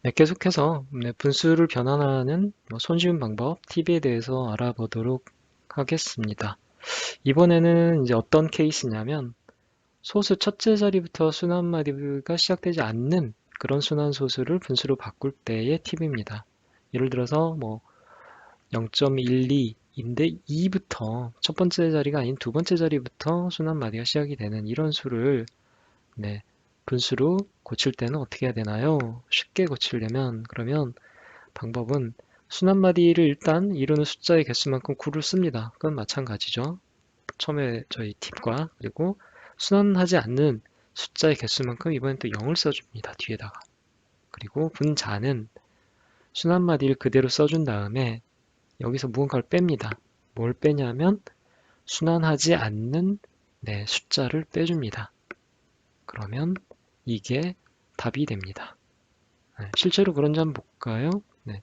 네, 계속해서 분수를 변환하는 손쉬운 방법, 팁에 대해서 알아보도록 하겠습니다. 이번에는 이제 어떤 케이스냐면 소수 첫째 자리부터 순환 마디가 시작되지 않는 그런 순환 소수를 분수로 바꿀 때의 팁입니다. 예를 들어서 0.12인데 2부터 첫 번째 자리가 아닌 두 번째 자리부터 순환 마디가 시작이 되는 이런 수를 네, 분수로 고칠 때는 어떻게 해야 되나요? 쉽게 고치려면 그러면 방법은 순환마디를 일단 이루는 숫자의 개수만큼 9를 씁니다. 그건 마찬가지죠. 처음에 저희 팁과 그리고 순환하지 않는 숫자의 개수만큼 이번엔 또 0을 써줍니다. 뒤에다가. 그리고 분자는 순환마디를 그대로 써준 다음에 여기서 무언가를 뺍니다. 뭘 빼냐면 순환하지 않는 숫자를 빼줍니다. 그러면 이게 답이 됩니다. 실제로 그런지 한번 볼까요? 네.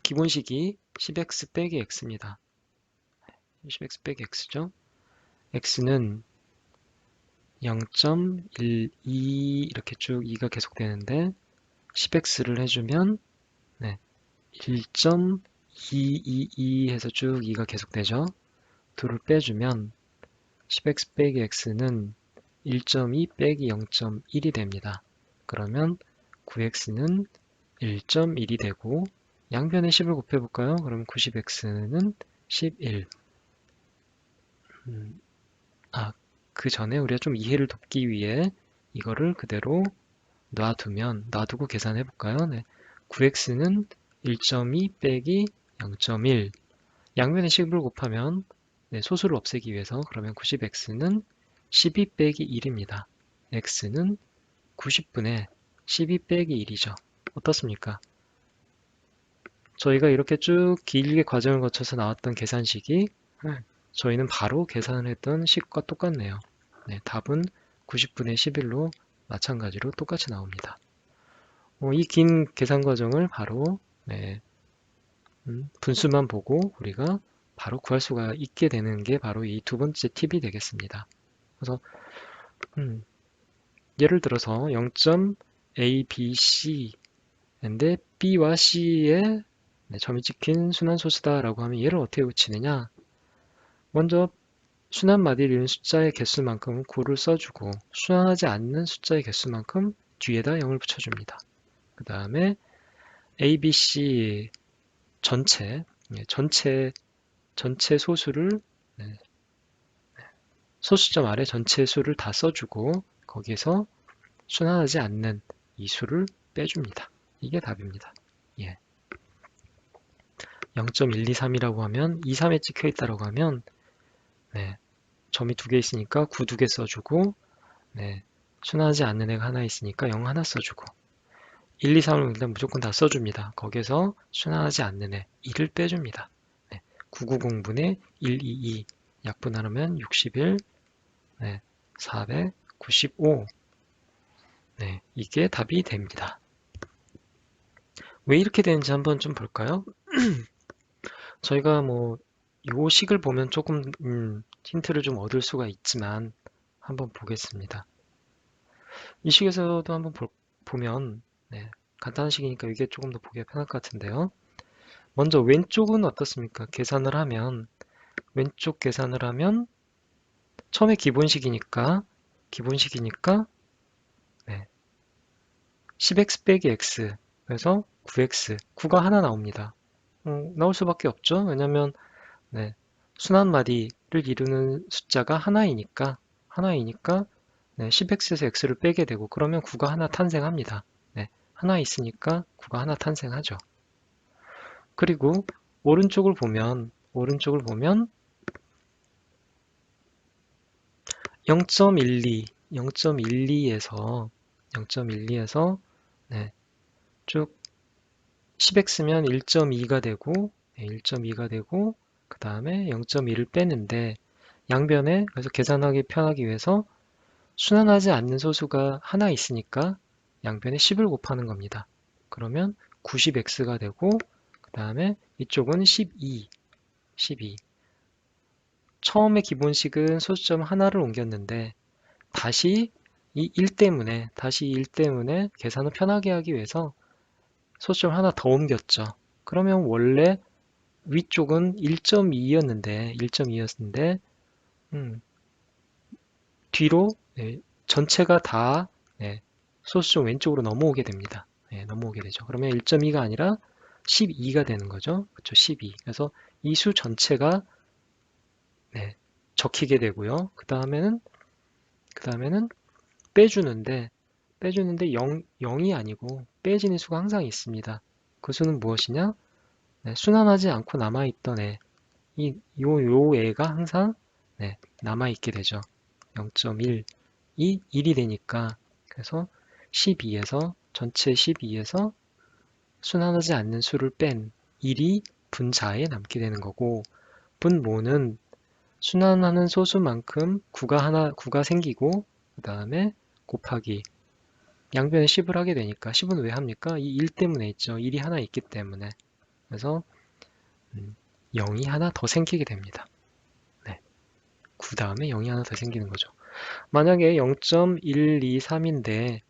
기본식이 10x 빼기 x입니다. 10x 빼기 x죠. x는 0.12 이렇게 쭉 2가 계속되는데 10x를 해주면 1.222 해서 쭉 2가 계속되죠. 2를 빼주면 10x 빼기 x는 1.2 빼기 0.1이 됩니다. 그러면 9x는 1.1이 되고 양변에 10을 곱해볼까요? 그럼 90x는 11. 그 전에 우리가 좀 이해를 돕기 위해 이거를 그대로 놔두고 계산해볼까요? 9x는 1.2 빼기 0.1. 양변에 10을 곱하면 소수를 없애기 위해서 그러면 90x는 12 빼기 1입니다. x는 90분의 12 빼기 1이죠. 어떻습니까? 저희가 이렇게 쭉 길게 과정을 거쳐서 나왔던 계산식이 저희는 바로 계산을 했던 식과 똑같네요. 답은 90분의 11로 마찬가지로 똑같이 나옵니다. 이 긴 계산 과정을 바로 분수만 보고 우리가 바로 구할 수가 있게 되는 게 바로 이 두 번째 팁이 되겠습니다. 그래서 예를 들어서 0.abc인데 b와 c에 점이 찍힌 순환소수다라고 하면 얘를 어떻게 고치느냐? 먼저 순환 마디를 이룬 숫자의 개수만큼 9를 써주고 순환하지 않는 숫자의 개수만큼 뒤에다 0을 붙여줍니다. 그 다음에 A, B, C 전체 소수를 소수점 아래 전체 수를 다 써주고 거기에서 순환하지 않는 이 수를 빼줍니다. 이게 답입니다. 예. 0.123이라고 하면 2, 3에 찍혀 있다고 하면 점이 두 개 있으니까 9 두 개 써주고 순환하지 않는 애가 하나 있으니까 0 하나 써주고 1, 2, 3을 일단 무조건 다 써줍니다. 거기에서 순환하지 않는 애 2를 빼줍니다. 990분의 122 약분하면 61, 495 이게 답이 됩니다. 왜 이렇게 되는지 한번 좀 볼까요? 저희가 이 식을 보면 조금 힌트를 좀 얻을 수가 있지만 한번 보겠습니다. 이 식에서도 한번 보면 간단한 식이니까 이게 조금 더 보기가 편할 것 같은데요. 먼저 왼쪽은 어떻습니까? 왼쪽 계산을 하면 처음에 기본식이니까 10x 빼기 x 그래서 9x 9가 하나 나옵니다. 나올 수밖에 없죠. 왜냐면 순환 마디를 이루는 숫자가 하나이니까 10x에서 x를 빼게 되고 그러면 9가 하나 탄생합니다. 하나 있으니까 9가 하나 탄생하죠. 그리고 오른쪽을 보면 0.12에서 쭉 10x면 1.2가 되고 그 다음에 0.2를 빼는데 양변에 그래서 계산하기 편하기 위해서 순환하지 않는 소수가 하나 있으니까 양변에 10을 곱하는 겁니다. 그러면 90x가 되고 그 다음에 이쪽은 12. 처음에 기본식은 소수점 하나를 옮겼는데 다시 이 1 때문에, 다시 1 때문에 계산을 편하게 하기 위해서 소수점 하나 더 옮겼죠. 그러면 원래 위쪽은 1.2였는데 뒤로 전체가 다 소수점 왼쪽으로 넘어오게 됩니다. 넘어오게 되죠. 그러면 1.2가 아니라 12가 되는 거죠. 그렇죠? 12. 그래서 이 수 전체가 적히게 되고요. 그 다음에는 빼주는데 0이 아니고 빼지는 수가 항상 있습니다. 그 수는 무엇이냐? 순환하지 않고 남아있던 애. 요 애가 항상 남아있게 되죠. 0.1. 이 1이 되니까 그래서 12에서 전체 12에서 순환하지 않는 수를 뺀 1이 분자에 남게 되는 거고 분모는 순환하는 소수만큼 구가 생기고 그 다음에 곱하기 양변에 10을 하게 되니까 10은 왜 합니까? 이 1 때문에 있죠. 1이 하나 있기 때문에 그래서 0이 하나 더 생기게 됩니다. 9 다음에 0이 하나 더 생기는 거죠. 만약에 0.123인데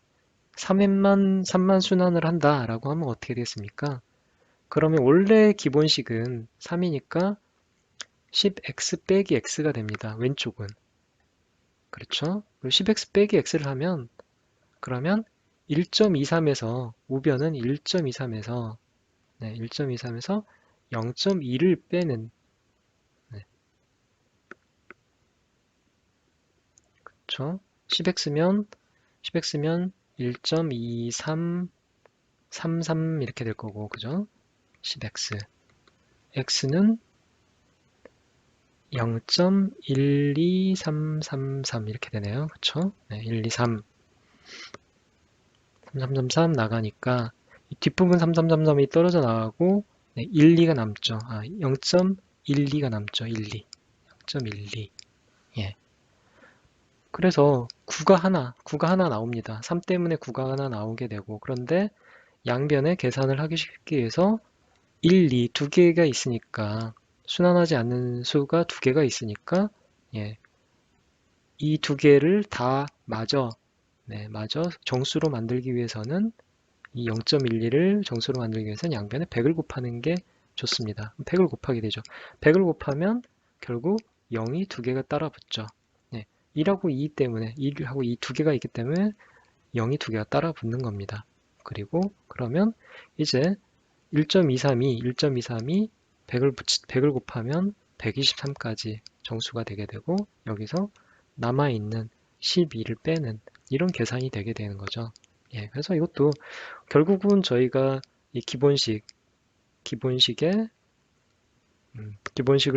3만 순환을 한다 라고 하면 어떻게 되겠습니까? 그러면 원래 기본식은 3이니까 10x 빼기 x가 됩니다. 왼쪽은. 그렇죠? 그리고 10x 빼기 x를 하면 그러면 1.23에서 우변은 1.23에서 0.2를 빼는 그렇죠? 10x면 1.2333 이렇게 될 거고 그죠? 10x x는 0.12333 이렇게 되네요. 그쵸? 123 3333 나가니까 이 뒷부분 3333이 떨어져 나가고 12가 남죠. 0.12가 남죠. 12 0.12 예. 그래서 9가 하나 나옵니다. 3 때문에 9가 하나 나오게 되고 그런데 양변에 계산을 하기 쉽게 해서 1, 2 두 개가 있으니까 순환하지 않는 수가 두 개가 있으니까 이 두 개를 다 마저 정수로 만들기 위해서는 이 0.12를 정수로 만들기 위해서는 양변에 100을 곱하는 게 좋습니다. 100을 곱하게 되죠. 100을 곱하면 결국 0이 두 개가 따라 붙죠. 1하고 2 때문에 1하고 2 두 개가 있기 때문에 0이 두 개가 따라 붙는 겁니다. 그리고 그러면 이제 1.23이 100을 곱하면 123까지 정수가 되게 되고 여기서 남아있는 12를 빼는 이런 계산이 되게 되는 거죠. 그래서 이것도 결국은 저희가 이 기본식을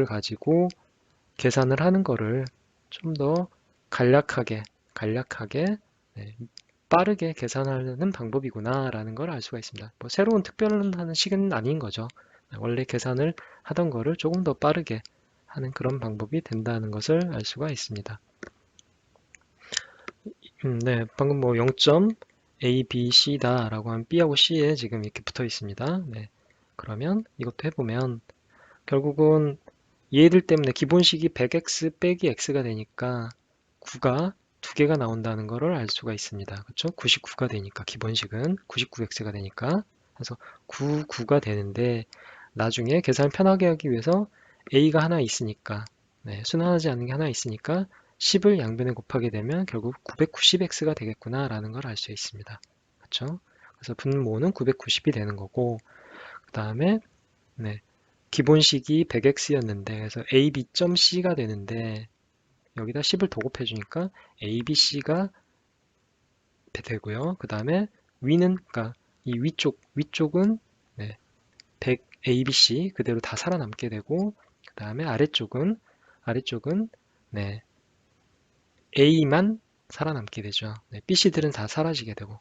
가지고 계산을 하는 거를 좀 더 간략하게 빠르게 계산하는 방법이구나 라는 걸 알 수가 있습니다. 뭐 새로운 특별한 식은 아닌 거죠. 원래 계산을 하던 거를 조금 더 빠르게 하는 그런 방법이 된다는 것을 알 수가 있습니다. 방금 뭐 0.a, b, c다 라고 하면 b하고 c에 지금 이렇게 붙어 있습니다. 그러면 이것도 해보면 결국은 얘들 때문에 기본식이 100x 빼기 x가 되니까 9가 두 개가 나온다는 것을 알 수가 있습니다. 그렇죠? 99가 되니까 기본식은 99x가 되니까 그래서 9가 되는데 나중에 계산을 편하게 하기 위해서 a가 하나 있으니까 순환하지 않는 게 하나 있으니까 10을 양변에 곱하게 되면 결국 990x가 되겠구나 라는 걸 알 수 있습니다. 그렇죠? 그래서 분모는 990이 되는 거고 그 다음에 기본식이 100x였는데 그래서 a,b.c가 되는데 여기다 10을 더 곱해주니까 a, b, c가 되고요. 그 다음에 그러니까 이 위쪽은 100 a, b, c 그대로 다 살아남게 되고 그 다음에 아래쪽은 a만 살아남게 되죠. b, c들은 다 사라지게 되고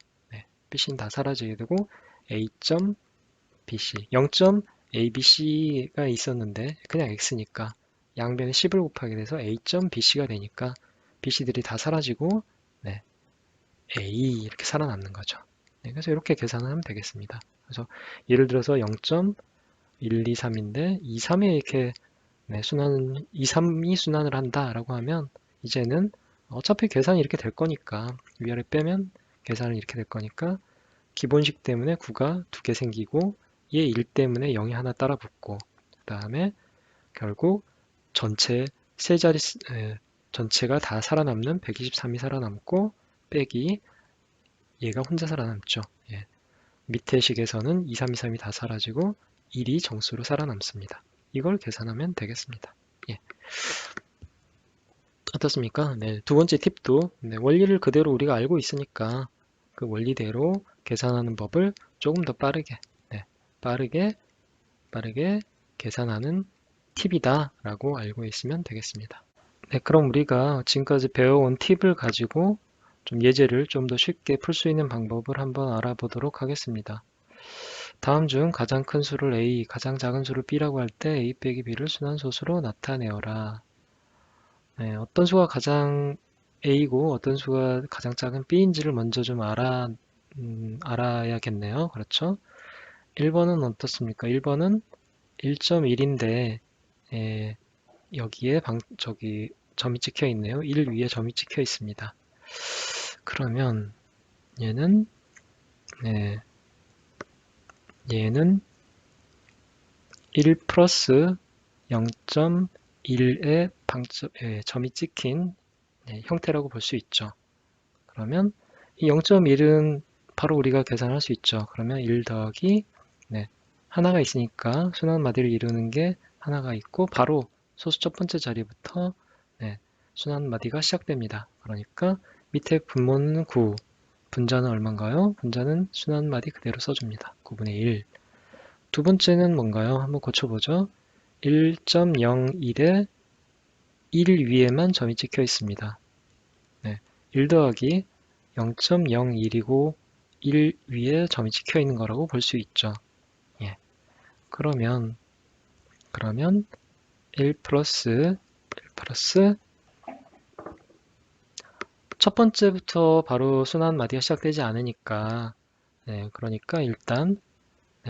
b, c는 다 사라지게 되고 a.bc 0.abc가 있었는데 그냥 x니까 양변에 10을 곱하게 돼서 a.bc가 되니까 bc들이 다 사라지고 a 이렇게 살아남는 거죠. 그래서 이렇게 계산을 하면 되겠습니다. 그래서 예를 들어서 0.123인데 23에 이렇게 2, 3이 순환을 한다라고 하면 이제는 어차피 계산이 이렇게 될 거니까 위아래 빼면 계산은 이렇게 될 거니까 기본식 때문에 9가 2개 생기고 얘 1 때문에 0이 하나 따라 붙고 그 다음에 결국 전체 세 자리 전체가 다 살아남는 123이 살아남고 빼기 얘가 혼자 살아남죠. 예. 밑에 식에서는 2, 3, 2, 3이 다 사라지고 1이 정수로 살아남습니다. 이걸 계산하면 되겠습니다. 예. 어떻습니까? 네, 두 번째 팁도 원리를 그대로 우리가 알고 있으니까 그 원리대로 계산하는 법을 조금 더 빠르게, 빠르게 계산하는 팁이다 라고 알고 있으면 되겠습니다. 네, 그럼 우리가 지금까지 배워온 팁을 가지고 좀 예제를 좀 더 쉽게 풀 수 있는 방법을 한번 알아보도록 하겠습니다. 다음 중 가장 큰 수를 A, 가장 작은 수를 B라고 할 때 A 빼기 B를 순환소수로 나타내어라. 네, 어떤 수가 가장 A고 어떤 수가 가장 작은 B인지를 먼저 좀 알아야겠네요. 그렇죠? 1번은 어떻습니까? 1번은 1.1인데 여기에 점이 찍혀 있네요. 1 위에 점이 찍혀 있습니다. 그러면 얘는 네, 얘는 1 플러스 0.1의 점이 찍힌 형태라고 볼 수 있죠. 그러면 이 0.1은 바로 우리가 계산할 수 있죠. 그러면 1 더하기 하나가 있으니까 순환마디를 이루는 게 하나가 있고 바로 소수 첫 번째 자리부터 순환마디가 시작됩니다. 그러니까 밑에 분모는 9, 분자는 얼마인가요? 분자는 순환마디 그대로 써줍니다. 9분의 1. 두 번째는 뭔가요? 한번 고쳐보죠. 1.01에 1 위에만 점이 찍혀 있습니다. 1 더하기 0.01이고 1 위에 점이 찍혀 있는 거라고 볼 수 있죠. 그러면 1 플러스 첫 번째부터 바로 순환마디가 시작되지 않으니까 그러니까 일단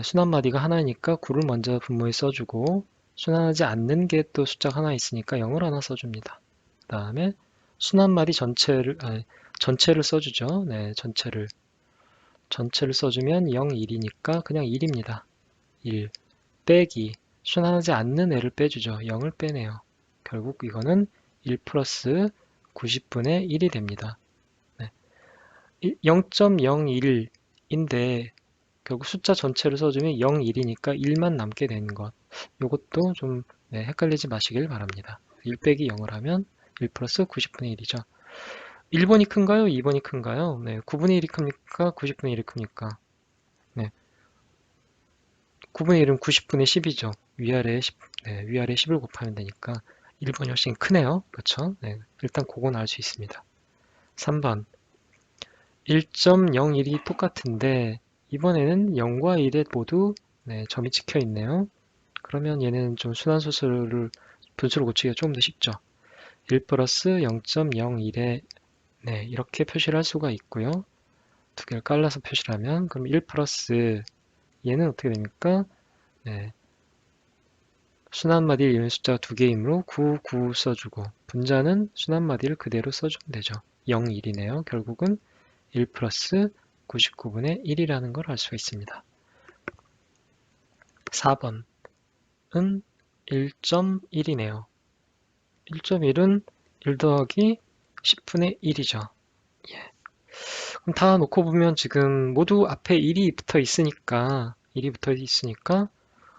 순환마디가 하나니까 9를 먼저 분모에 써주고 순환하지 않는 게 또 숫자가 하나 있으니까 0을 하나 써줍니다. 그 다음에 순환마디 전체를 써주죠. 전체를 써주면 0, 1이니까 그냥 1입니다. 1 빼기 순환하지 않는 애를 빼주죠. 0을 빼네요. 결국 이거는 1 플러스 90분의 1이 됩니다. 0.01인데 결국 숫자 전체를 써주면 0, 1이니까 1만 남게 되는 것. 이것도 좀 헷갈리지 마시길 바랍니다. 1 빼기 0을 하면 1 플러스 90분의 1이죠. 1번이 큰가요? 2번이 큰가요? 9분의 1이 큽니까? 90분의 1이 큽니까? 9분의 1은 90분의 10이죠. 위아래에 10을 곱하면 되니까 1번이 훨씬 크네요. 그렇죠? 일단 그건 알 수 있습니다. 3번 1.01이 똑같은데 이번에는 0과 1에 모두 점이 찍혀 있네요. 그러면 얘는 좀 순환소수를 분수로 고치기가 조금 더 쉽죠. 1 플러스 0.01에 이렇게 표시를 할 수가 있고요. 두 개를 깔라서 표시를 하면 그럼 1 플러스 얘는 어떻게 됩니까? 순환마디를 이루는 숫자가 두 개이므로 9, 9 써주고 분자는 순환마디를 그대로 써주면 되죠. 0, 1이네요. 결국은 1 플러스 99분의 1이라는 걸 알 수가 있습니다. 4번은 1.1이네요. 1.1은 1 더하기 10분의 1이죠. 그럼 다 놓고 보면 지금 모두 앞에 1이 붙어 있으니까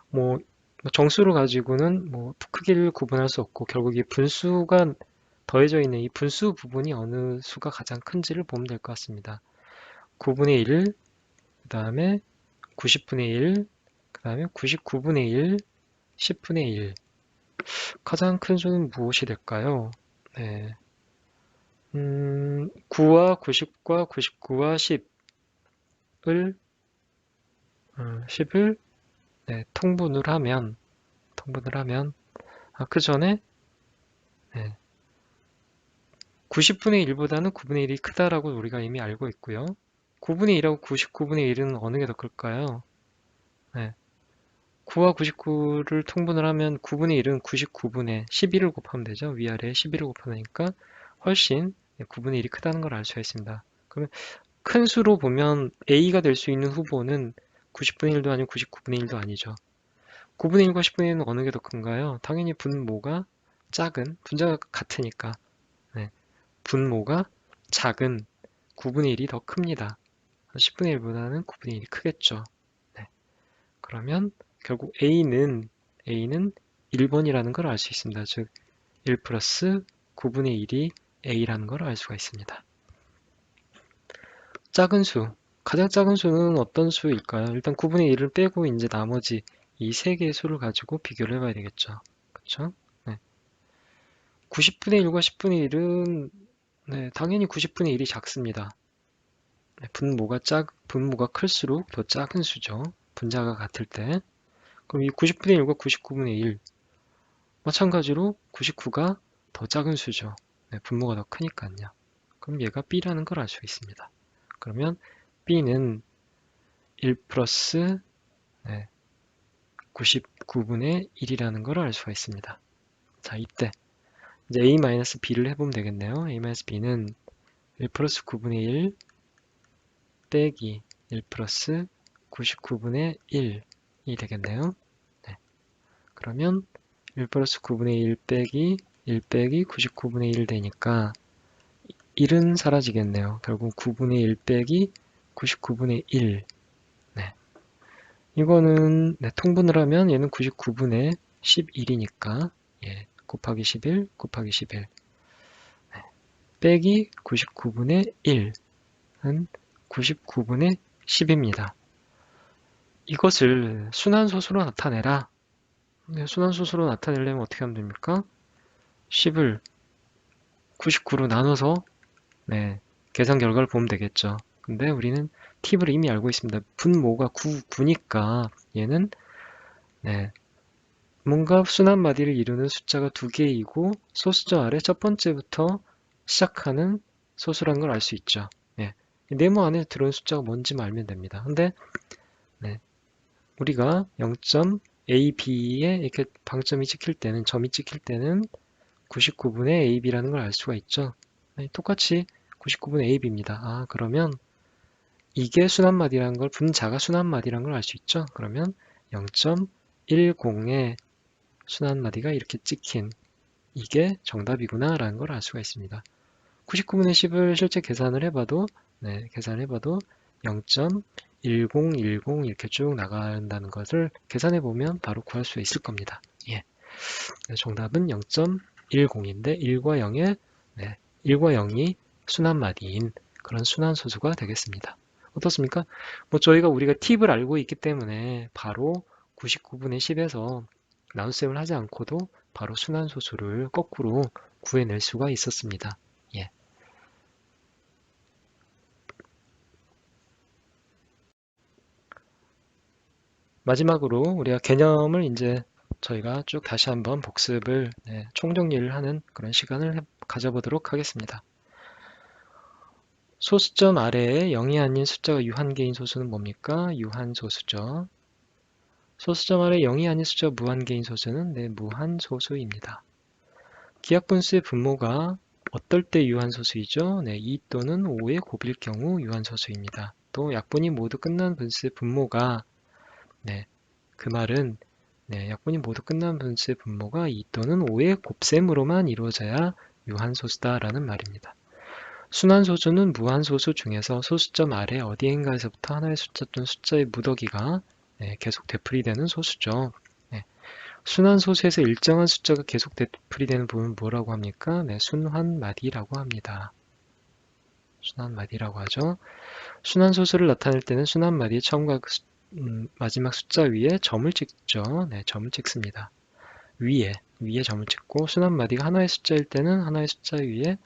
뭐 정수를 가지고는 뭐 크기를 구분할 수 없고 결국 이 분수가 더해져 있는 이 분수 부분이 어느 수가 가장 큰지를 보면 될 것 같습니다. 9분의 1, 그 다음에 90분의 1, 그 다음에 99분의 1, 10분의 1. 가장 큰 수는 무엇이 될까요? 9와 90과 99와 10을 통분을 하면 그 전에 90분의 1보다는 9분의 1이 크다라고 우리가 이미 알고 있고요. 9분의 1하고 99분의 1은 어느 게 더 클까요? 9와 99를 통분을 하면 9분의 1은 99분의 11을 곱하면 되죠. 위아래에 11을 곱하니까 훨씬 9분의 1이 크다는 걸 알 수가 있습니다. 그러면 큰 수로 보면 A가 될 수 있는 후보는 90분의 1도 아니고 99분의 1도 아니죠. 9분의 1과 10분의 1은 어느 게 더 큰가요? 당연히 분모가 작은, 분자가 같으니까 네, 분모가 작은 9분의 1이 더 큽니다. 10분의 1보다는 9분의 1이 크겠죠. 네, 그러면 결국 A는 1번이라는 걸 알 수 있습니다. 즉 1 플러스 9분의 1이 A라는 걸 알 수가 있습니다. 작은 수, 가장 작은 수는 어떤 수일까요? 일단 9분의 1을 빼고 이제 나머지 이 세 개의 수를 가지고 비교를 해봐야 되겠죠. 그렇죠? 네. 90분의 1과 10분의 1은 당연히 90분의 1이 작습니다. 네, 분모가 클수록 더 작은 수죠. 분자가 같을 때. 그럼 이 90분의 1과 99분의 1 마찬가지로 99가 더 작은 수죠. 네, 분모가 더 크니까요. 그럼 얘가 B라는 걸 알 수 있습니다. 그러면 B는 1 플러스 99분의 1이라는 걸 알 수가 있습니다. 자, 이때 이제 A-B를 해보면 되겠네요. A-B는 1 플러스 9분의 1 빼기 1 플러스 99분의 1이 되겠네요. 네. 그러면 1 플러스 9분의 1 빼기 1 빼기 99분의 1 되니까 1은 사라지겠네요. 결국 9분의 1 빼기 99분의 1. 네. 이거는 통분을 하면 얘는 99분의 11이니까 곱하기 11 곱하기 11 빼기 99분의 1은 99분의 10입니다. 이것을 순환소수로 나타내라. 순환소수로 나타내려면 어떻게 하면 됩니까? 10을 99로 나눠서 계산 결과를 보면 되겠죠. 근데 우리는 팁을 이미 알고 있습니다. 분모가 9니까 얘는 뭔가 순환마디를 이루는 숫자가 두 개이고 소수점 아래 첫 번째부터 시작하는 소수라는 걸 알 수 있죠. 네모 안에 들어온 숫자가 뭔지 알면 됩니다. 근데 우리가 0.ab에 이렇게 방점이 찍힐 때는, 점이 찍힐 때는 99분의 ab라는 걸 알 수가 있죠. 똑같이 99분의 ab입니다. 아, 그러면 이게 순환마디라는 걸, 분자가 순환마디라는 걸 알 수 있죠. 그러면 0.10의 순환마디가 이렇게 찍힌 이게 정답이구나 라는 걸 알 수가 있습니다. 99분의 10을 실제 계산을 해봐도 0.1010 이렇게 쭉 나간다는 것을 계산해보면 바로 구할 수 있을 겁니다. 정답은 0.10인데 1과 0의 1과 0이 순환마디인 그런 순환소수가 되겠습니다. 어떻습니까? 우리가 팁을 알고 있기 때문에 바로 99분의 10에서 나눗셈을 하지 않고도 바로 순환소수를 거꾸로 구해낼 수가 있었습니다. 마지막으로 우리가 개념을 이제 저희가 쭉 다시 한번 복습을 총정리를 하는 그런 시간을 가져보도록 하겠습니다. 소수점 아래에 0이 아닌 숫자가 유한계인 소수는 뭡니까? 유한소수죠. 소수점 아래 0이 아닌 숫자가 무한계인 소수는 무한소수입니다. 기하분수의 분모가 어떨 때 유한소수이죠? 2 또는 5의 곱일 경우 유한소수입니다. 또 약분이 모두 끝난 분수의 분모가 그 말은 약분이 모두 끝난 분수의 분모가 2 또는 5의 곱셈으로만 이루어져야 유한소수다라는 말입니다. 순환소수는 무한소수 중에서 소수점 아래 어디인가에서부터 하나의 숫자 또는 숫자의 무더기가 계속 되풀이되는 소수죠. 순환소수에서 일정한 숫자가 계속 되풀이되는 부분은 뭐라고 합니까? 순환마디라고 합니다. 순환마디라고 하죠. 순환소수를 나타낼 때는 순환마디의 처음과 마지막 숫자 위에 점을 찍죠. 점을 찍습니다. 위에 점을 찍고 순환마디가 하나의 숫자일 때는 하나의 숫자 위에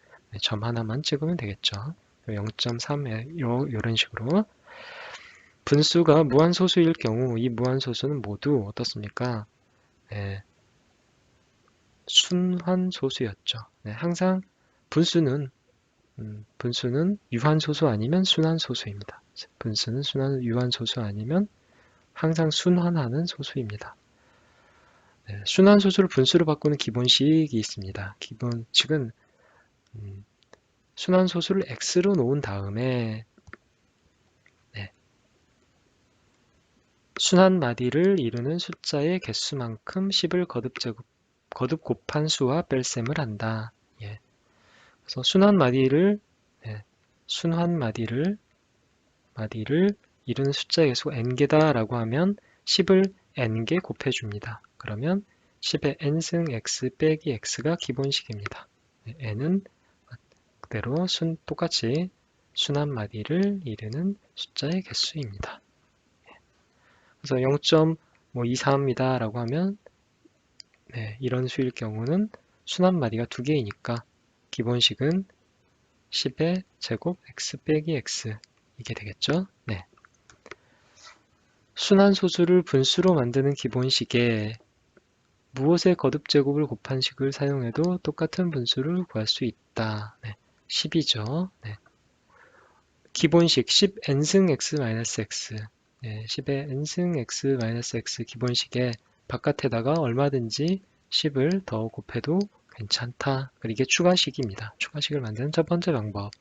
점 하나만 찍으면 되겠죠. 0.3 이런 식으로 분수가 무한소수일 경우 이 무한소수는 모두 어떻습니까? 순환소수였죠. 항상 분수는 유한소수 아니면 순환소수입니다. 분수는 유한소수 아니면 항상 순환하는 소수입니다. 순환소수를 분수로 바꾸는 기본식이 있습니다. 기본칙은 순환소수를 x로 놓은 다음에 네, 순환마디를 이루는 숫자의 개수만큼 10을 거듭 곱한 수와 뺄셈을 한다. 예. 그래서 네, 순환마디를 이루는 숫자의 개수가 n개다라고 하면 10을 n개 곱해줍니다. 그러면 10의 n승 x 빼기 x가 기본식입니다. 네, n은 그대로 똑같이 순환마디를 이루는 숫자의 개수입니다. 그래서 0.242입니다 라고 하면 네, 이런 수일 경우는 순환마디가 두 개이니까 기본식은 10의 제곱 x 빼기 x 이게 되겠죠. 네. 순환소수를 분수로 만드는 기본식에 무엇의 거듭제곱을 곱한 식을 사용해도 똑같은 분수를 구할 수 있다. 네, 10이죠. 네. 기본식 10n승 x-x 네, 10의 n승 x-x 기본식에 바깥에다가 얼마든지 10을 더 곱해도 괜찮다. 이게 추가식입니다. 추가식을 만드는 첫 번째 방법.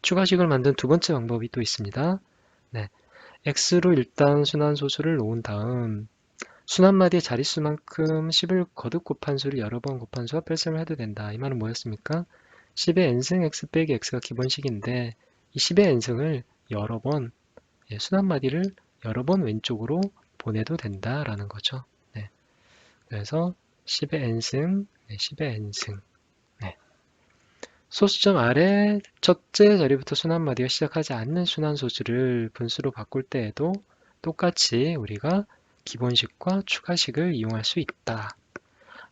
추가식을 만든 두 번째 방법이 또 있습니다. 네, x로 일단 순환소수를 놓은 다음 순환마디의 자릿수만큼 10을 거듭 곱한 수를 여러 번 곱한 수와 뺄셈을 해도 된다. 이 말은 뭐였습니까? 10의 n승 x 빼기 x가 기본식인데 이 10의 n승을 여러 번 순환마디를 여러 번 왼쪽으로 보내도 된다라는 거죠. 네. 그래서 10의 n승, 10의 n승. 네. 소수점 아래 첫째 자리부터 순환마디가 시작하지 않는 순환소수를 분수로 바꿀 때에도 똑같이 우리가 기본식과 추가식을 이용할 수 있다.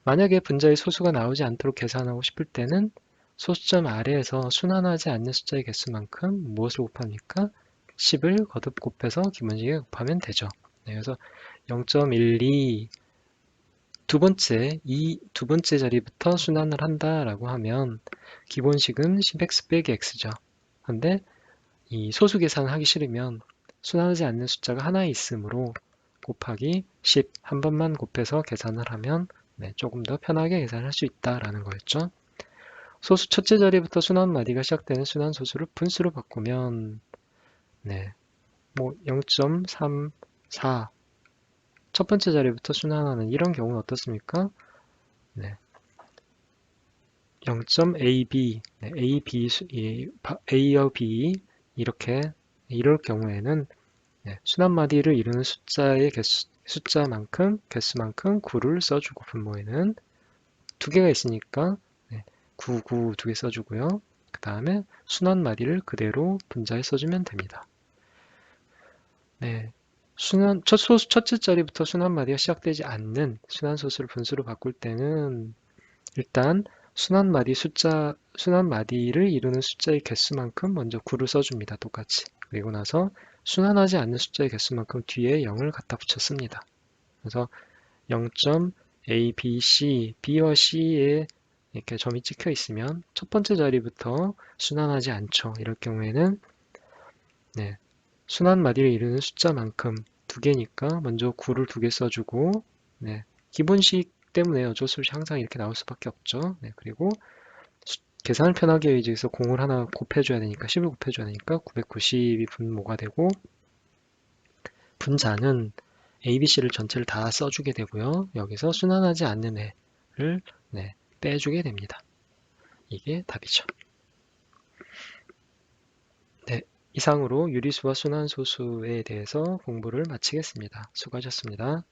만약에 분자의 소수가 나오지 않도록 계산하고 싶을 때는 소수점 아래에서 순환하지 않는 숫자의 개수만큼 무엇을 곱합니까? 10을 거듭 곱해서 기본식에 곱하면 되죠. 네, 그래서 0.12 두 번째 자리부터 순환을 한다라고 하면 기본식은 10x 빼기 x죠. 근데 이 소수 계산을 하기 싫으면 순환하지 않는 숫자가 하나 있으므로 곱하기 10 한 번만 곱해서 계산을 하면 네, 조금 더 편하게 계산할 수 있다라는 거였죠. 소수 첫째 자리부터 순환마디가 시작되는 순환소수를 분수로 바꾸면 네, 뭐 0.34 첫 번째 자리부터 순환하는 이런 경우는 어떻습니까? 네, 0.ab, 네, A와 B 이렇게 이럴 경우에는 네, 순환마디를 이루는 숫자만큼 개수만큼 9를 써주고 분모에는 두 개가 있으니까 네, 9, 9 두 개 써주고요. 그 다음에 순환마디를 그대로 분자에 써주면 됩니다. 네, 첫째 자리부터 순환마디가 시작되지 않는 순환소수를 분수로 바꿀 때는 일단 순환마디를 이루는 숫자의 개수만큼 먼저 9를 써줍니다. 똑같이. 그리고 나서 순환하지 않는 숫자의 개수만큼 뒤에 0을 갖다 붙였습니다. 그래서 0.abc, b와 c에 이렇게 점이 찍혀 있으면 첫 번째 자리부터 순환하지 않죠. 이럴 경우에는 네, 순환마디를 이루는 숫자만큼 두 개니까 먼저 9를 두 개 써주고 네, 기본식 때문에 어쩔 수 없이 항상 이렇게 나올 수밖에 없죠. 네, 그리고 계산을 편하게 하기 위해서 공을 하나 곱해줘야 되니까 10을 곱해줘야 되니까 990이 분모가 되고 분자는 A, B, C를 전체를 다 써주게 되고요. 여기서 순환하지 않는 애를 네, 빼주게 됩니다. 이게 답이죠. 네, 이상으로 유리수와 순환소수에 대해서 공부를 마치겠습니다. 수고하셨습니다.